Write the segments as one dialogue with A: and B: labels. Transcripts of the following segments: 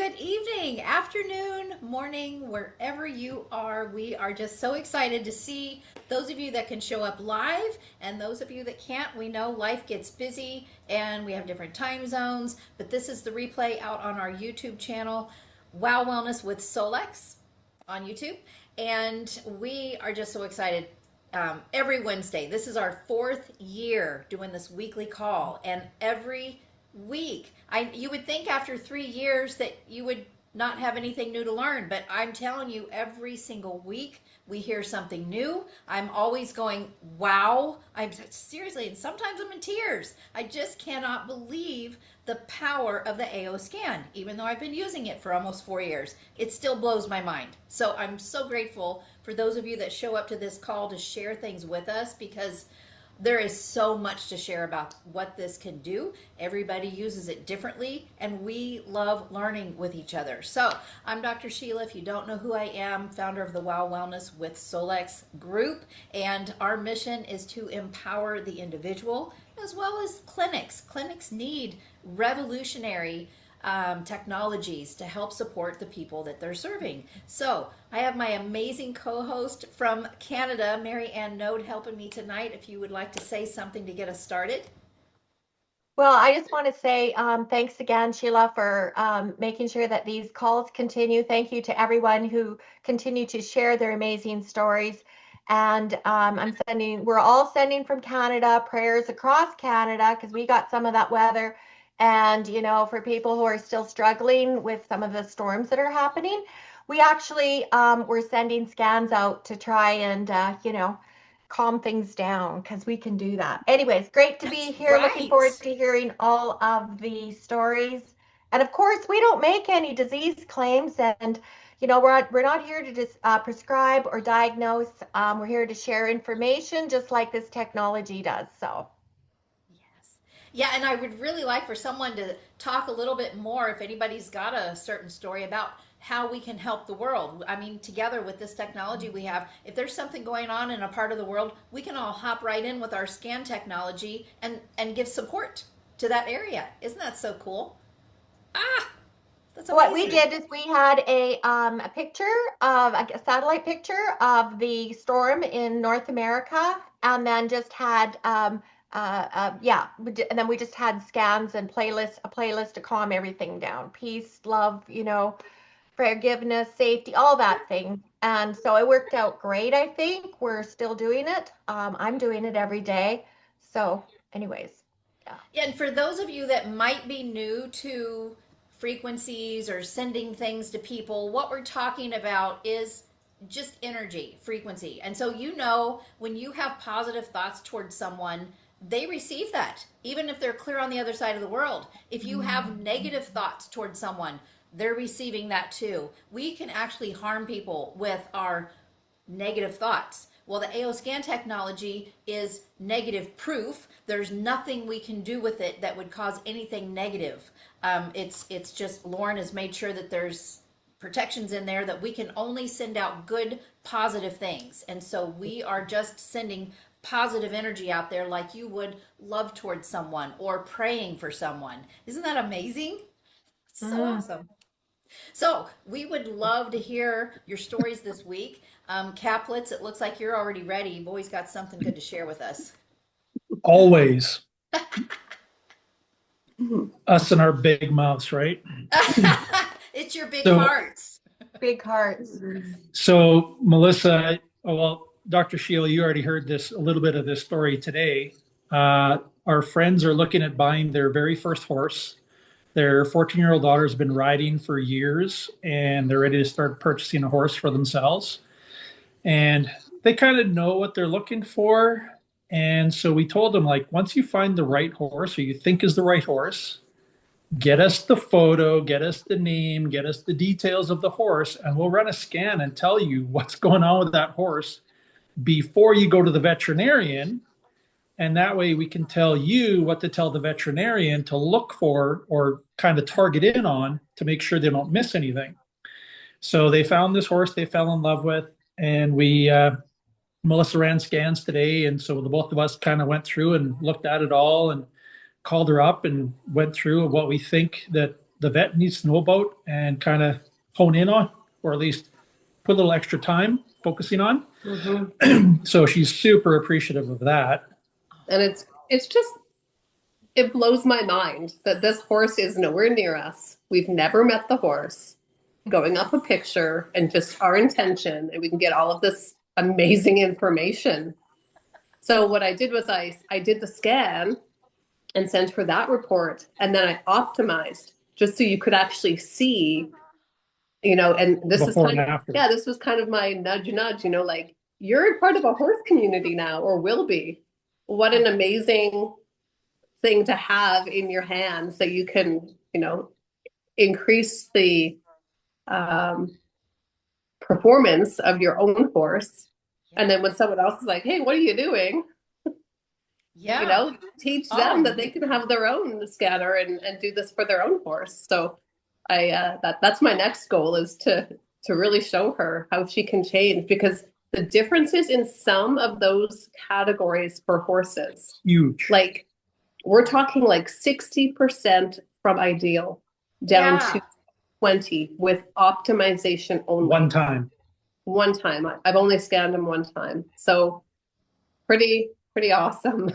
A: good evening, afternoon, morning, wherever you are. We are just so excited to see those of you that can show up live and those of you that can't. We know life gets busy and we have different time zones, but this is the replay out on our YouTube channel, Wow Wellness with Solex on YouTube. And we are just so excited. Every Wednesday, this is our fourth year doing this weekly call, and every week. You would think after 3 years that you would not have anything new to learn, but I'm telling you, every single week we hear something new. I'm always going, wow. I'm seriously, and sometimes I'm in tears. I just cannot believe the power of the AO scan. Even though I've been using it for almost 4 years, it still blows my mind. So I'm so grateful for those of you that show up to this call to share things with us, because there is so much to share about what this can do. Everybody uses it differently, and we love learning with each other. So I'm Dr. Sheila. If you don't know who I am, founder of the Wow Wellness with Solex group, and our mission is to empower the individual as well as clinics. Clinics need revolutionary technologies to help support the people that they're serving. So I have my amazing co-host from Canada, Mary Ann Node, helping me tonight. If you would like to say something to get us started.
B: Well, I just want to say thanks again, Sheila, for making sure that these calls continue. Thank you to everyone who continue to share their amazing stories. And we're all sending from Canada prayers across Canada, because we got some of that weather. And, for people who are still struggling with some of the storms that are happening, we actually we're sending scans out to try and, calm things down, because we can do that. Anyways, great to be here. Looking forward to hearing all of the stories. And of course, we don't make any disease claims, and we're not here to just prescribe or diagnose. We're here to share information, just like this technology does. So.
A: Yes. Yeah, and I would really like for someone to talk a little bit more, if anybody's got a certain story about how we can help the world. I mean, together with this technology we have, if there's something going on in a part of the world, we can all hop right in with our scan technology and give support to that area. Isn't that so cool? Ah, that's amazing.
B: What we did is we had a picture of a satellite picture of the storm in North America, and then just had and then we just had scans and a playlist to calm everything down. Peace, love, forgiveness, safety, all that thing. And so it worked out great. I think we're still doing it. I'm doing it every day. So anyways, yeah.
A: Yeah, and for those of you that might be new to frequencies or sending things to people, what we're talking about is just energy, frequency. And so, when you have positive thoughts towards someone, they receive that, even if they're clear on the other side of the world. If you have negative thoughts towards someone, they're receiving that too. We can actually harm people with our negative thoughts. Well, the AO scan technology is negative proof. There's nothing we can do with it that would cause anything negative. It's just Lauren has made sure that there's protections in there, that we can only send out good, positive things. And so we are just sending positive energy out there, like you would love towards someone or praying for someone. Isn't that amazing? So awesome. So we would love to hear your stories this week. Caplets, it looks like you're already ready. You've always got something good to share with us.
C: Always. Us and our big mouths, right?
A: It's your big hearts.
B: Big hearts.
C: So, Melissa, well, Dr. Sheila, you already heard a little bit of this story today. Our friends are looking at buying their very first horse. Their 14-year-old daughter's been riding for years, and they're ready to start purchasing a horse for themselves. And they kind of know what they're looking for. And so we told them, like, once you find the right horse, or you think is the right horse, get us the photo, get us the name, get us the details of the horse, and we'll run a scan and tell you what's going on with that horse before you go to the veterinarian. And that way we can tell you what to tell the veterinarian to look for or kind of target in on to make sure they don't miss anything. So they found this horse they fell in love with, and Melissa ran scans today. And so the both of us kind of went through and looked at it all and called her up and went through what we think that the vet needs to know about and kind of hone in on, or at least put a little extra time focusing on. So she's super appreciative of that.
D: And it's just it blows my mind that this horse is nowhere near us. We've never met the horse. Going up a picture and just our intention, and we can get all of this amazing information. So what I did was I did the scan and sent her that report, and then I optimized just so you could actually see, and this is
C: Before
D: kind
C: and
D: of,
C: after.
D: yeah, this was kind of my nudge, like you're part of a horse community now, or will be. What an amazing thing to have in your hands that you can, increase the performance of your own horse. And then when someone else is like, hey, what are you doing?
A: Yeah.
D: Teach them that they can have their own scanner and do this for their own horse. So that's my next goal, is to really show her how she can change, because the differences in some of those categories for horses,
C: Huge.
D: like we're talking like 60% from ideal down to 20 with optimization only.
C: One time.
D: I've only scanned them one time. So pretty awesome.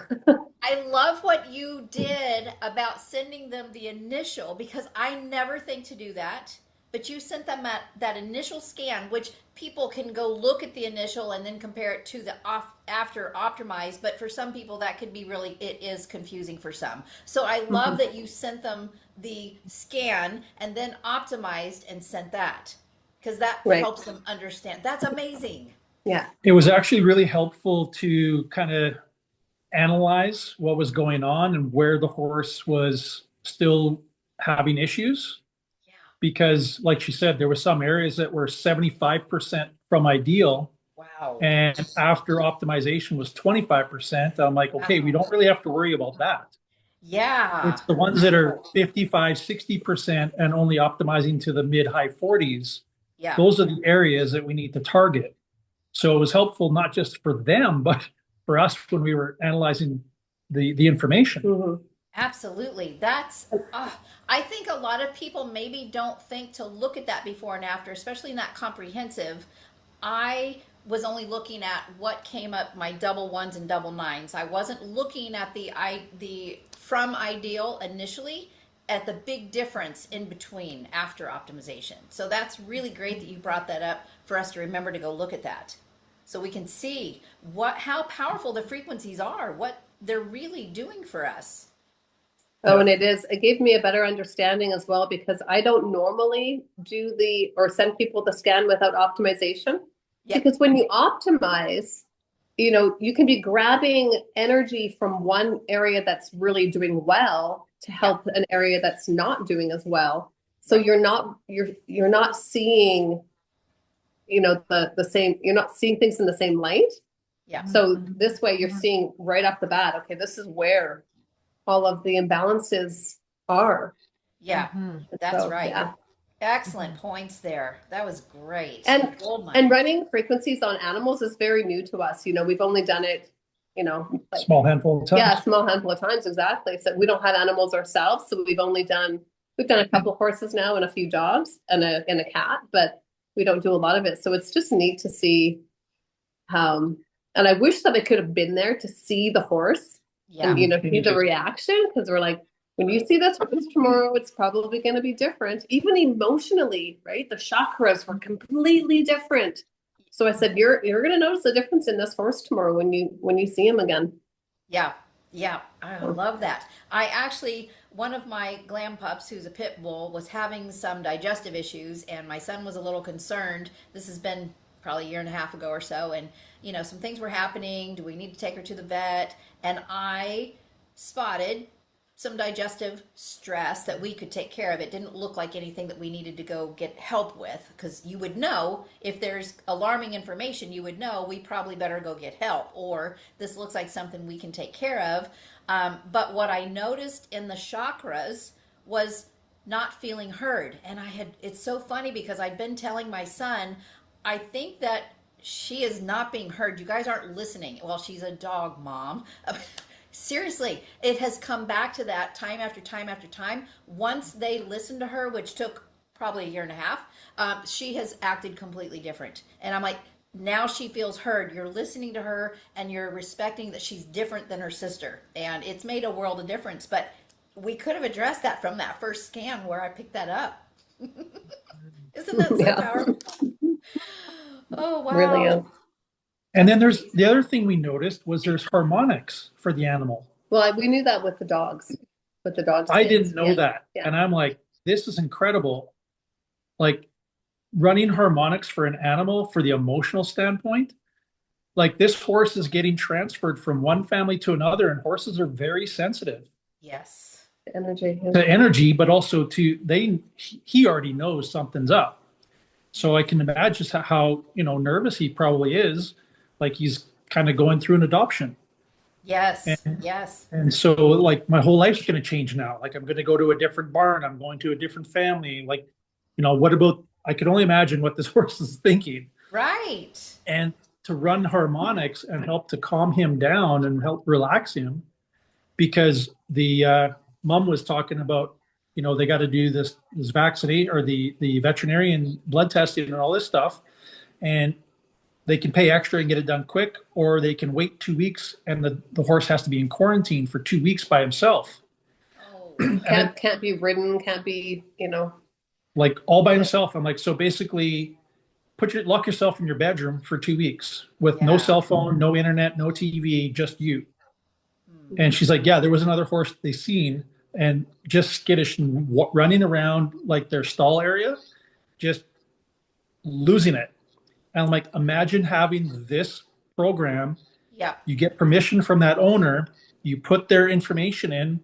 A: I love what you did about sending them the initial, because I never think to do that. But you sent them that initial scan, which people can go look at the initial and then compare it to the after optimized. But for some people, that could be it is confusing for some. So I love that you sent them the scan and then optimized and sent that, because that helps them understand. That's amazing.
D: Yeah.
C: It was actually really helpful to kind of analyze what was going on and where the horse was still having issues. Because, like she said, there were some areas that were 75% from ideal.
A: Wow.
C: And after optimization was 25%. I'm like, okay, we don't really have to worry about that.
A: Yeah.
C: It's the ones that are 55, 60% and only optimizing to the mid high 40s.
A: Yeah.
C: Those are the areas that we need to target. So it was helpful not just for them, but for us when we were analyzing the information.
A: Absolutely. That's, I think a lot of people maybe don't think to look at that before and after, especially in that comprehensive. I was only looking at what came up, my double ones and double nines. I wasn't looking at the from ideal initially, at the big difference in between after optimization. So that's really great that you brought that up for us to remember to go look at that, so we can see how powerful the frequencies are, what they're really doing for us.
D: Oh, and it gave me a better understanding as well, because I don't normally or send people the scan without optimization. Yep. Because when you optimize, you can be grabbing energy from one area that's really doing well to help an area that's not doing as well. So you're not seeing, the same, you're not seeing things in the same light.
A: Yeah.
D: So this way you're seeing right off the bat, okay, this is where all of the imbalances are.
A: Yeah, that's right. Yeah. Excellent points there. That was great.
D: And running frequencies on animals is very new to us. We've only done it,
C: small handful of times.
D: Yeah, small handful of times, exactly. So we don't have animals ourselves. So we've done a couple of horses now and a few dogs and a cat, but we don't do a lot of it. So it's just neat to see. And I wish that I could have been there to see the horse. Yeah. And, see the reaction, because we're like, when you see this horse tomorrow, it's probably going to be different. Even emotionally, right? The chakras were completely different. So I said, you're going to notice the difference in this horse tomorrow when you see him again.
A: Yeah. Yeah. I love that. One of my glam pups, who's a pit bull, was having some digestive issues, and my son was a little concerned. This has been probably a year and a half ago or so. And, some things were happening. Do we need to take her to the vet? And I spotted some digestive stress that we could take care of. It didn't look like anything that we needed to go get help with, because you would know if there's alarming information, you would know we probably better go get help, or this looks like something we can take care of. But what I noticed in the chakras was not feeling heard. And it's so funny, because I'd been telling my son, I think that she is not being heard. You guys aren't listening. Well, she's a dog, Mom. Seriously, it has come back to that time after time after time. Once they listened to her, which took probably a year and a half, she has acted completely different. And I'm like, now she feels heard. You're listening to her and you're respecting that she's different than her sister. And it's made a world of difference. But we could have addressed that from that first scan where I picked that up. Isn't that so
D: Yeah.
A: powerful? Oh,
D: Really
A: wow.
D: is.
C: And then there's the other thing we noticed was there's harmonics for the animal.
D: Well, we knew that with the dogs,
C: I
D: kids.
C: didn't know
D: Yeah.
C: that.
D: Yeah.
C: And I'm like, this is incredible. Like running harmonics for an animal for the emotional standpoint. Like this horse is getting transferred from one family to another, and horses are very sensitive
A: Yes.
D: Energy. Yeah.
C: to energy, but also to he already knows something's up. So I can imagine how nervous he probably is, like he's kind of going through an adoption.
A: Yes.
C: And
A: Yes.
C: and so like my whole life's going to change now. Like I'm going to go to a different barn. I'm going to a different family. Like, what about, I can only imagine what this horse is thinking.
A: Right.
C: And to run harmonics and help to calm him down and help relax him, because the mom was talking about, they got to do this vaccinate or the veterinarian blood testing and all this stuff, and they can pay extra and get it done quick, or they can wait 2 weeks and the horse has to be in quarantine for 2 weeks by himself.
A: Oh,
D: Can't be ridden, can't be,
C: Like all by himself. I'm like, so basically lock yourself in your bedroom for 2 weeks with no
A: Yeah.
C: cell phone, no internet, no TV, just you.
A: mm,
C: And she's like, yeah, there was another horse they seen and just skittish and running around like their stall area, just losing it. And I'm like, imagine having this program.
A: yeah.
C: You get permission from that owner, you put their information in,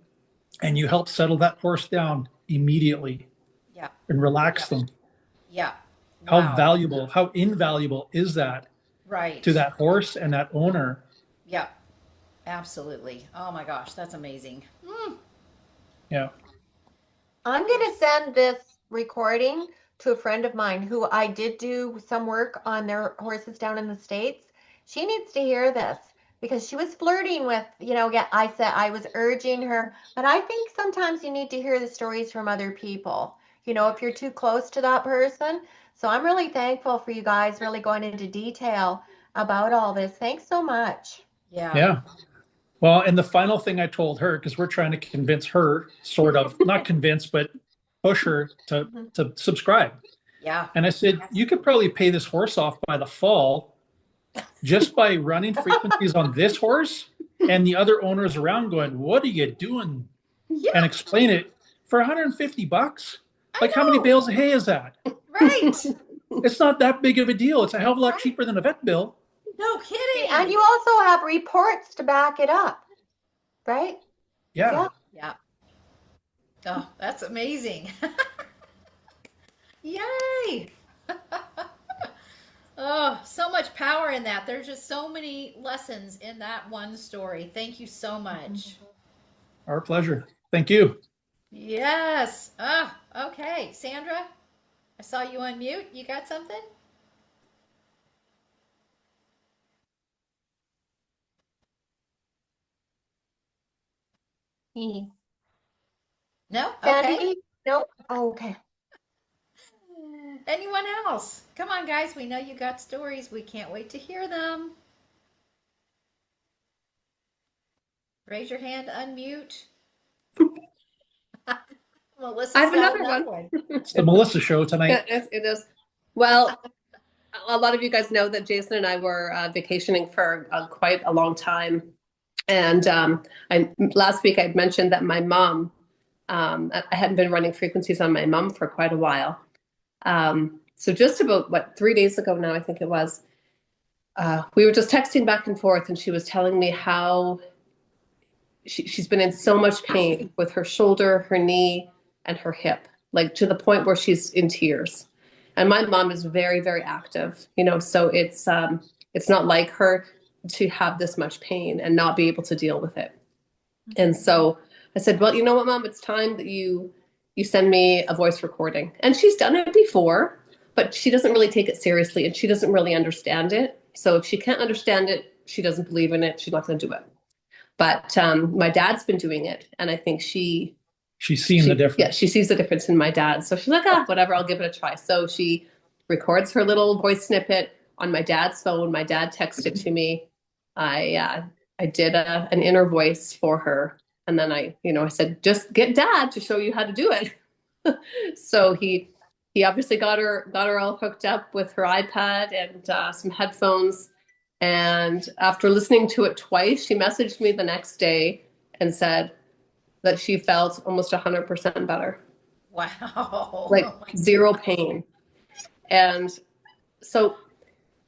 C: and you help settle that horse down immediately
A: Yeah.
C: and relax them.
A: Yeah.
C: How
A: Wow.
C: valuable, how invaluable is that
A: Right.
C: to that horse and that owner?
A: Yeah. Absolutely. Oh my gosh, that's amazing.
C: Yeah.
B: I'm going to send this recording to a friend of mine who I did do some work on their horses down in the States. She needs to hear this because she was flirting with, I said I was urging her, but I think sometimes you need to hear the stories from other people, if you're too close to that person. So I'm really thankful for you guys really going into detail about all this. Thanks so much.
A: Yeah.
C: Yeah. Well, and the final thing I told her, because we're trying to convince her, sort of, not convince, but push her to subscribe.
A: Yeah.
C: And I said, you could probably pay this horse off by the fall just by running frequencies on this horse and the other owners around going, what are you doing?
A: Yeah.
C: And explain it for $150.
A: I
C: Like, how many
A: know.
C: bales of hay is that?
A: Right.
C: It's not that big of a deal. It's a hell of a lot cheaper than a vet bill.
A: No kidding.
B: And you also have reports to back it up, right?
C: Yeah.
A: Yeah. Oh, that's amazing. Yay. Oh, so much power in that. There's just so many lessons in that one story. Thank you so much.
C: Our pleasure. Thank you.
A: Yes. Ah, okay. Sandra, I saw you unmute. You got something? No? Okay.
B: Sandy? Nope. Oh, okay.
A: Anyone else? Come on, guys. We know you got stories. We can't wait to hear them. Raise your hand, unmute. Melissa's
D: I have
A: got
D: another one.
C: It's the Melissa show tonight.
D: It is. Well, a lot of you guys know that Jason and I were vacationing for quite a long time. And last week I mentioned that my mom, I hadn't been running frequencies on my mom for quite a while. So just about 3 days ago now, I think it was, we were just texting back and forth, and she was telling me how she's been in so much pain with her shoulder, her knee, and her hip, like to the point where she's in tears. And my mom is very, very active, so it's not like her to have this much pain and not be able to deal with it. And so I said, well, you know what, Mom, it's time that you send me a voice recording. And she's done it before, but she doesn't really take it seriously and she doesn't really understand it. So if she can't understand it, she doesn't believe in it, she's not going to do it. But my dad's been doing it, and I think
C: She's seen the difference.
D: Yeah, she sees the difference in my dad. So she's like, whatever, I'll give it a try. So she records her little voice snippet on my dad's phone. My dad texted to me. I did an inner voice for her, and then I said, just get dad to show you how to do it. So he obviously got her all hooked up with her iPad and some headphones. And after listening to it twice, she messaged me the next day and said that she felt almost 100% better.
A: Wow.
D: Like
A: Oh
D: zero pain. And so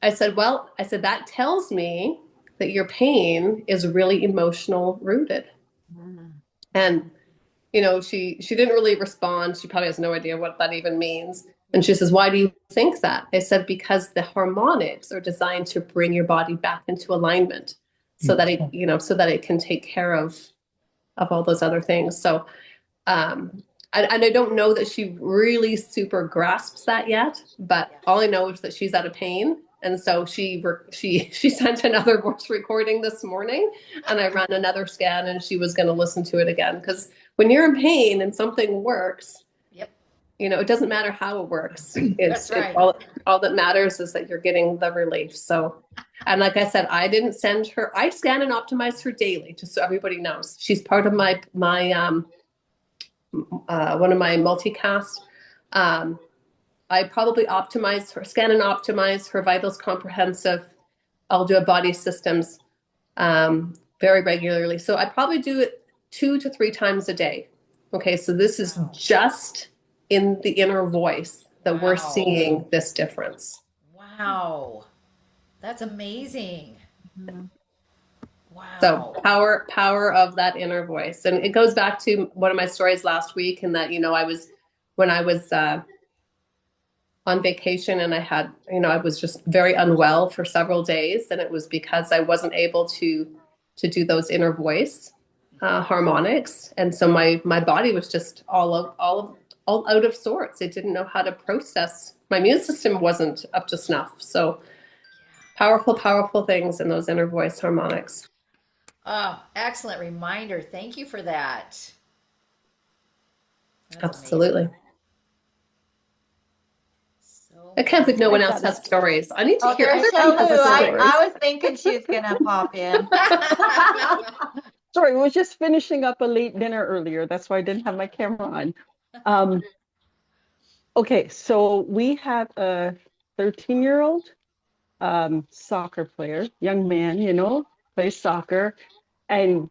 D: I said, that tells me that your pain is really emotional rooted.
B: Mm.
D: And she didn't really respond. She probably has no idea what that even means. And she says, why do you think that? I said, because the harmonics are designed to bring your body back into alignment so that it can take care of all those other things. So, and I don't know that she really super grasps that yet, but all I know is that she's out of pain. And so she sent another voice recording this morning, and I ran another scan, and she was going to listen to it again. Because when you're in pain and something works,
A: Yep.
D: it doesn't matter how it works.
A: That's right.
D: All that matters is that you're getting the relief. So, and like I said, I didn't send her. I scan and optimize her daily, just so everybody knows. She's part of my one of my multicast. I probably scan and optimize her vitals comprehensive. I'll do a body systems very regularly. So I probably do it 2 to 3 times a day. Okay, so this is just in the inner voice that we're seeing this difference.
A: Wow. That's amazing.
B: Mhm.
A: Wow.
D: So power of that inner voice. And it goes back to one of my stories last week, and that, when I was on vacation, and I was just very unwell for several days, and it was because I wasn't able to do those inner voice harmonics, and so my body was just all out of sorts. It didn't know how to process. My immune system wasn't up to snuff. So powerful things in those inner voice harmonics.
A: Oh, excellent reminder. Thank you for that. That's
D: Absolutely.
A: amazing. So
D: I can't believe no one
E: I
D: else
E: got
D: has
E: it.
D: stories. I need to
B: Oh,
D: hear
B: there's
D: other people's
B: Shalu.
D: stories.
B: I was thinking she was gonna pop in.
E: Sorry, we was just finishing up a late dinner earlier. That's why I didn't have my camera on. Um, okay, so we have a 13-year-old soccer player, young man, plays soccer and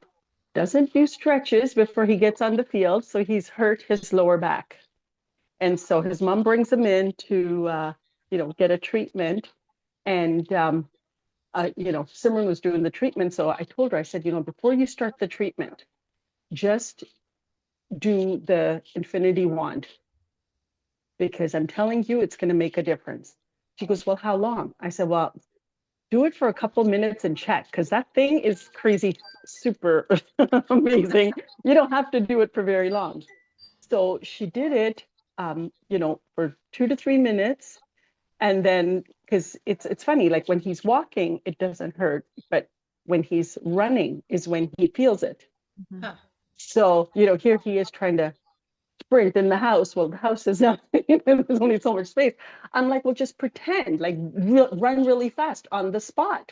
E: doesn't do stretches before he gets on the field. So he's hurt his lower back. And so his mom brings him in to, get a treatment. And Simran was doing the treatment. So I told her, I said, before you start the treatment, just do the infinity wand, because I'm telling you, it's going to make a difference. She goes, well, how long? I said, well, do it for a couple minutes and check, because that thing is crazy, super amazing. You don't have to do it for very long. So she did it, for 2 to 3 minutes. And then, because it's funny, like when he's walking, it doesn't hurt, but when he's running is when he feels it.
A: Huh.
E: So, here he is trying to sprint in the house. Well, the house is not, there's only so much space. I'm like, well, just pretend, like run really fast on the spot.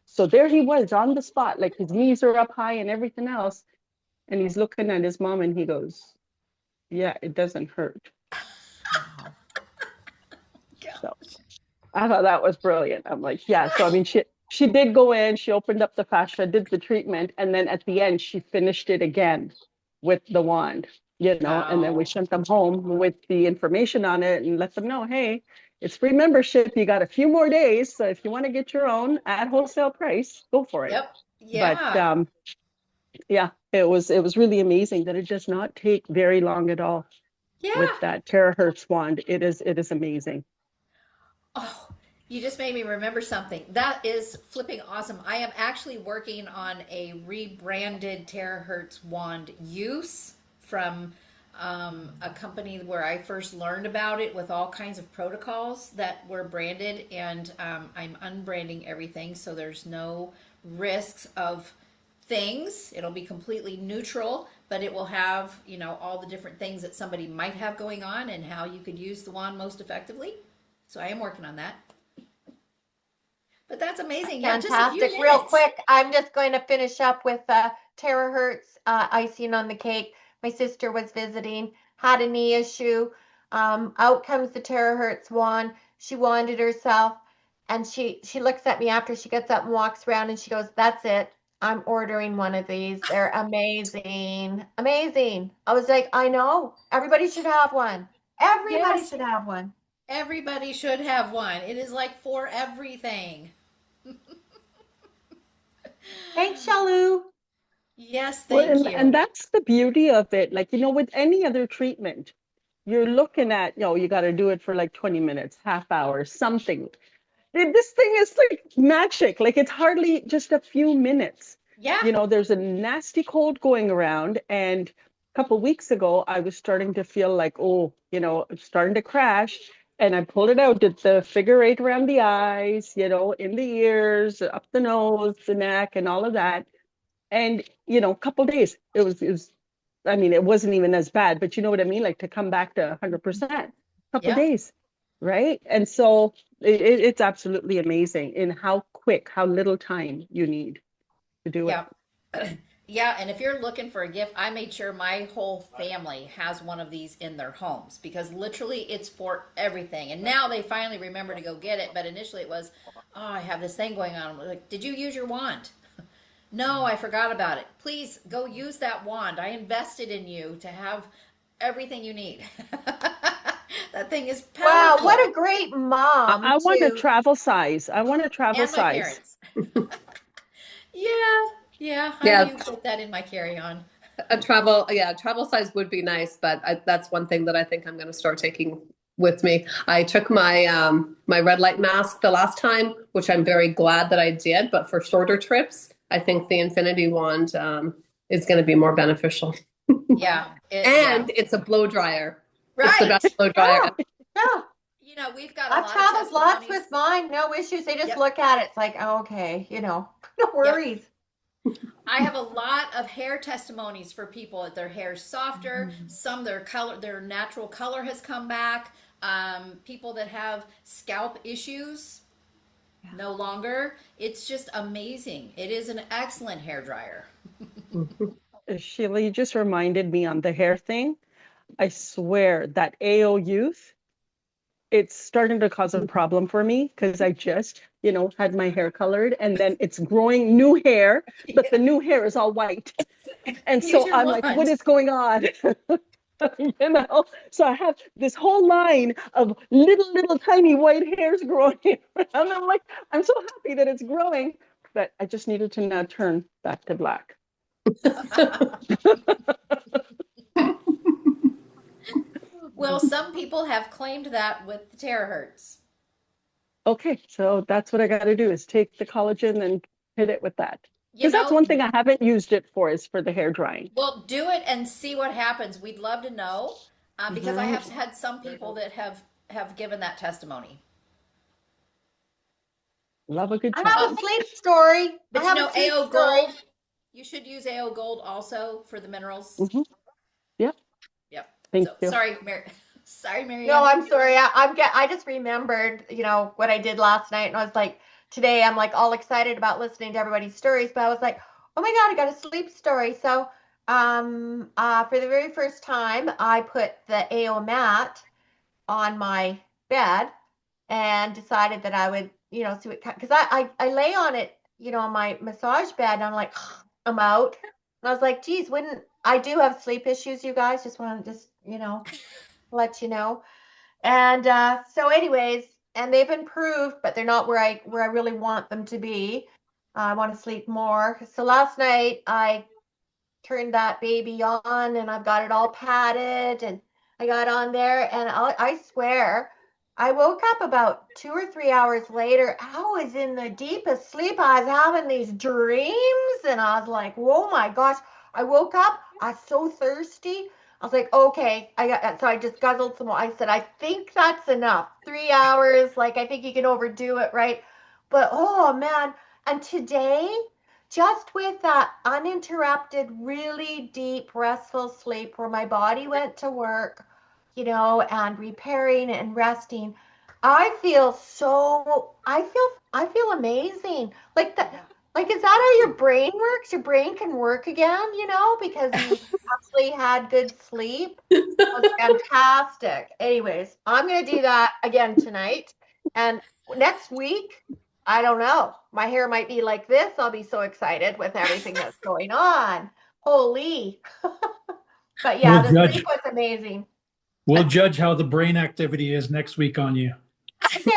E: So there he was on the spot, like his knees are up high and everything else. And he's looking at his mom and he goes, yeah, it doesn't hurt. So I thought that was brilliant. I'm like, yeah. So I mean, she did go in, she opened up the fascia, did the treatment, and then at the end she finished it again with the wand, and then we sent them home with the information on it and let them know, hey, it's free membership. You got a few more days. So if you want to get your own at wholesale price, go for it.
A: Yep. Yeah.
E: But yeah, it was really amazing that it does not take very long at all
A: Yeah.
E: with that terahertz wand. It is amazing.
A: Oh, you just made me remember something. That is flipping awesome. I am actually working on a rebranded terahertz wand use from a company where I first learned about it, with all kinds of protocols that were branded, and I'm unbranding everything so there's no risks of things. It'll be completely neutral, but it will have, you know, all the different things that somebody might have going on and how you could use the wand most effectively. So I am working on that. But that's amazing. Yeah, just a few
B: Fantastic. Real
A: minutes.
B: quick, I'm just going to finish up with terahertz icing on the cake. My sister was visiting, had a knee issue. Out comes the terahertz wand. She wanded herself, and she looks at me after she gets up and walks around, and she goes, "That's it. I'm ordering one of these. They're amazing, amazing." I was like, "I know. Everybody should have one. Everybody
A: Yes,
B: should have one."
A: everybody should have one. It is like for everything.
B: Thanks, Shalou.
A: Yes,
E: Well,
A: thank
E: and
A: you.
E: that's the beauty of it. Like, with any other treatment, you're looking at, you got to do it for like 20 minutes, half hour, something. This thing is like magic. Like, it's hardly just a few minutes.
A: Yeah,
E: There's a nasty cold going around. And a couple of weeks ago, I was starting to feel like, oh, I'm starting to crash. And I pulled it out, did the figure eight around the eyes, in the ears, up the nose, the neck, and all of that. And, a couple of days, it was, I mean, it wasn't even as bad, but you know what I mean? Like to come back to 100%, a couple of
A: yeah,
E: days, right? And so it's absolutely amazing in how quick, how little time you need to do it.
A: yeah. Yeah, and if you're looking for a gift, I made sure my whole family has one of these in their homes because literally it's for everything. And now they finally remember to go get it, but initially it was, oh, I have this thing going on. I'm like, did you use your wand? No, I forgot about it. Please go use that wand. I invested in you to have everything you need. That thing is
B: Wow, what
A: powerful.
B: a great
E: I,
B: mom
E: I want a
B: to
E: travel size. I want a travel
A: And my
E: size.
A: parents. Yeah, yeah, I
D: Yeah,
A: do put that in my carry-on.
D: travel size would be nice, but that's one thing that I think I'm going to start taking with me. I took my red light mask the last time, which I'm very glad that I did. But for shorter trips, I think the Infinity Wand is going to be more beneficial.
A: Yeah, yeah.
D: And it's a blow dryer. It's the best
A: Right.
D: blow dryer
B: yeah,
D: ever.
B: yeah.
A: You know, we've got a
B: I've
A: lot of
B: traveled lots
A: testimonies.
B: with mine, no issues. They just
A: Yep,
B: look at it, it's like, oh, okay, no
A: yep.
B: worries.
A: I have a lot of hair testimonies for people that their hair's softer.
B: Mhm.
A: Some their natural color has come back. People that have scalp issues
B: Yeah.
A: no longer. It's just amazing. It is an excellent hair dryer.
E: Sheila, you just reminded me on the hair thing. I swear that AO youth, it's starting to cause a problem for me because I just, had my hair colored and then it's growing new hair, but the new hair is all white. And
A: Use
E: so
A: your
E: I'm like, what
A: wand.
E: is going on? So I have this whole line of little tiny white hairs growing and I'm like, I'm so happy that it's growing, but I just needed to now turn back to black.
A: Well, some people have claimed that with the terahertz.
E: Okay, so that's what I got to do is take the collagen and hit it with that.
A: You
E: Because that's
A: know,
E: one thing I haven't used it for is for the hair drying.
A: well, do it and see what happens. We'd love to know because I have
E: Mhm.
A: had some people that have given that testimony.
E: Love a good
B: I have a
A: Um,
E: challenge.
B: sleep story. I
A: but you
B: have a
A: know,
B: sleep
A: AO
B: story.
A: Gold, you should use AO Gold also for the minerals.
E: Hmm. Yep,
A: Yep.
E: thank
A: So
E: you.
A: sorry, sorry,
B: No,
A: Marianne.
B: I'm sorry. I just remembered, what I did last night, and I was like, today I'm like all excited about listening to everybody's stories, but I was like, oh my God, I got a sleep story. So, for the very first time, I put the AO mat on my bed and decided that I would, see what, because I lay on it, on my massage bed, and I'm like, I'm out. And I was like, geez, wouldn't I do have sleep issues, you guys? Just want to let you know. And so, anyways, and they've improved, but they're not where I really want them to be. I want to sleep more. So last night I turned that baby on, and I've got it all padded, and I got on there, and I swear I woke up about 2 or 3 hours later. I was in the deepest sleep. I was having these dreams, and I was like, oh my gosh. I woke up, I was so thirsty. I was like, okay, so I just guzzled some more. I said, I think that's enough. 3 hours, like I think you can overdo it, right? But oh man, and today just with that uninterrupted, really deep, restful sleep where my body went to work, and repairing and resting, I feel amazing. Like that,
A: Yeah.
B: like, is that how your brain works? Your brain can work again, because you actually had good sleep. Was fantastic. Anyways, I'm gonna do that again tonight. And next week, I don't know. My hair might be like this. I'll be so excited with everything that's going on. Holy. But yeah,
C: We'll
B: the sleep
C: judge.
B: was amazing.
C: We'll judge how the brain activity is next week on you.
B: Okay.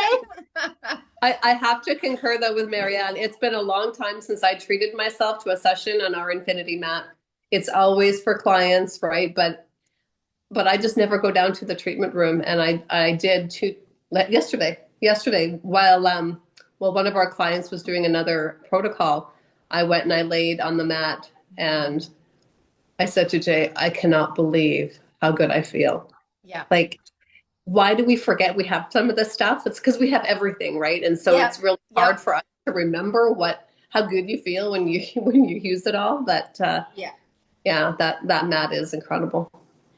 D: I have to concur though with Marianne. It's been a long time since I treated myself to a session on our infinity mat. It's always for clients, right? But I just never go down to the treatment room. And I did yesterday while one of our clients was doing another protocol, I went and I laid on the mat and I said to Jay, I cannot believe how good I feel.
A: Yeah.
D: Like, why do we forget we have some of this stuff? It's because we have everything, right? And so
A: Yep.
D: it's really
A: Yep.
D: hard for us to remember how good you feel when you when you use it all. But
A: Yeah.
D: yeah, that mat is incredible.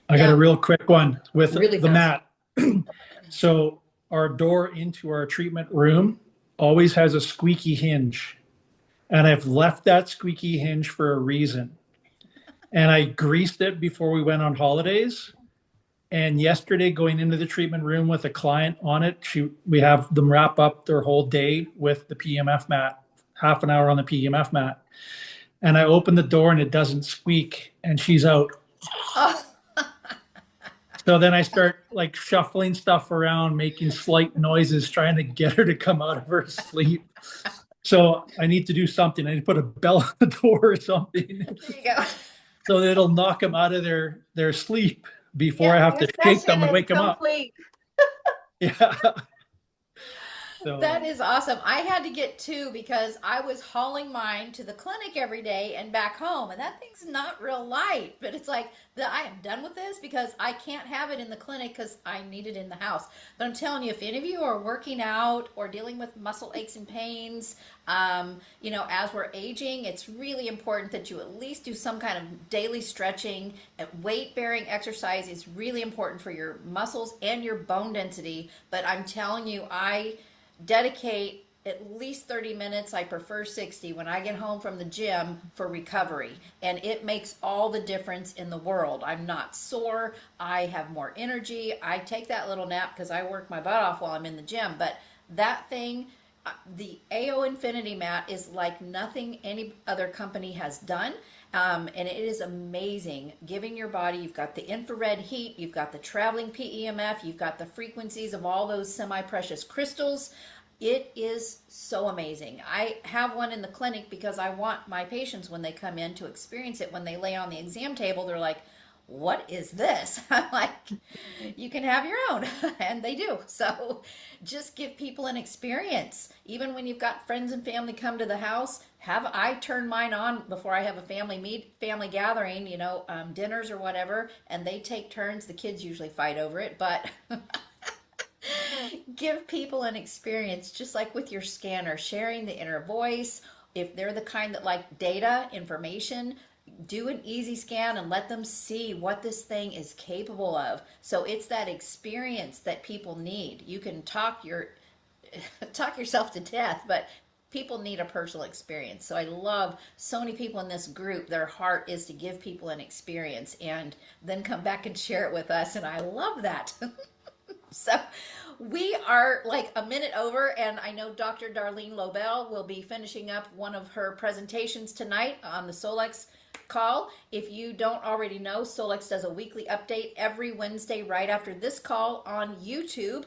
C: I got
A: Yeah.
C: a real quick one with
D: Really
C: the
D: fast.
C: mat. So our door into our treatment room always has a squeaky hinge. And I've left that squeaky hinge for a reason. And I greased it before we went on holidays. And yesterday, going into the treatment room with a client on it, we have them wrap up their whole day with the PMF mat, half an hour on the PMF mat. And I open the door and it doesn't squeak, and she's out.
A: Oh.
C: So then I start like shuffling stuff around, making slight noises, trying to get her to come out of her sleep. So I need to do something. I need to put a bell on the door or something
A: There you go.
C: so that it'll knock them out of their sleep before I
A: Yeah.
C: have
B: Your
C: to shake
B: session
C: them and
B: is
C: wake them up.
B: complete.
C: Yeah. So
A: That is awesome. I had to get two because I was hauling mine to the clinic every day and back home, and that thing's not real light. But it's like I am done with this because I can't have it in the clinic because I need it in the house. But I'm telling you, if any of you are working out or dealing with muscle aches and pains, as we're aging, it's really important that you at least do some kind of daily stretching. Weight bearing exercise is really important for your muscles and your bone density. But I'm telling you, I dedicate at least 30 minutes. I prefer 60 when I get home from the gym for recovery. And it makes all the difference in the world. I'm not sore. I have more energy. I take that little nap because I work my butt off while I'm in the gym. But that thing, the AO Infinity mat is like nothing any other company has done. And it is amazing giving your body. You've got the infrared heat, you've got the traveling PEMF, you've got the frequencies of all those semi precious crystals. It is so amazing. I have one in the clinic because I want my patients, when they come in, to experience it. When they lay on the exam table, they're like, what is this? I'm like, you can have your own. And they do. So just give people an experience. Even when you've got friends and family come to the house, I turn mine on before I have a family gathering, dinners or whatever, and they take turns. The kids usually fight over it, but give people an experience, just like with your scanner, sharing the inner voice. If they're the kind that like data, information, do an easy scan and let them see what this thing is capable of. So it's that experience that people need. You can talk yourself to death, but people need a personal experience. So I love so many people in this group. Their heart is to give people an experience and then come back and share it with us. And I love that. So we are like a minute over, and I know Dr. Darlene Lobel will be finishing up one of her presentations tonight on the Solex call. If you don't already know, Solex does a weekly update every Wednesday right after this call on YouTube.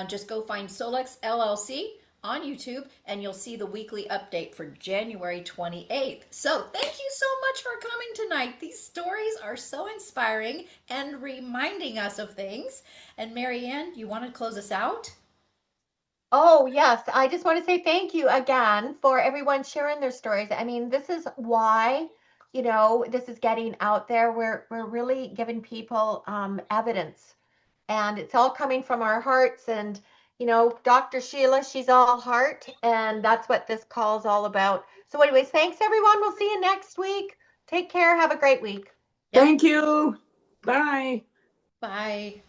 A: Just go find Solex LLC on YouTube and you'll see the weekly update for January 28th. So thank you so much for coming tonight. These stories are so inspiring and reminding us of things. And Marianne, you want to close us out?
B: Oh, yes. I just want to say thank you again for everyone sharing their stories. I mean, this is why, this is getting out there. We're really giving people evidence, and it's all coming from our hearts. And you know, Dr. Sheila, she's all heart, and that's what this call is all about. So anyways, thanks everyone. We'll see you next week. Take care. Have a great week.
A: Yep.
F: Thank you. Bye.
A: Bye.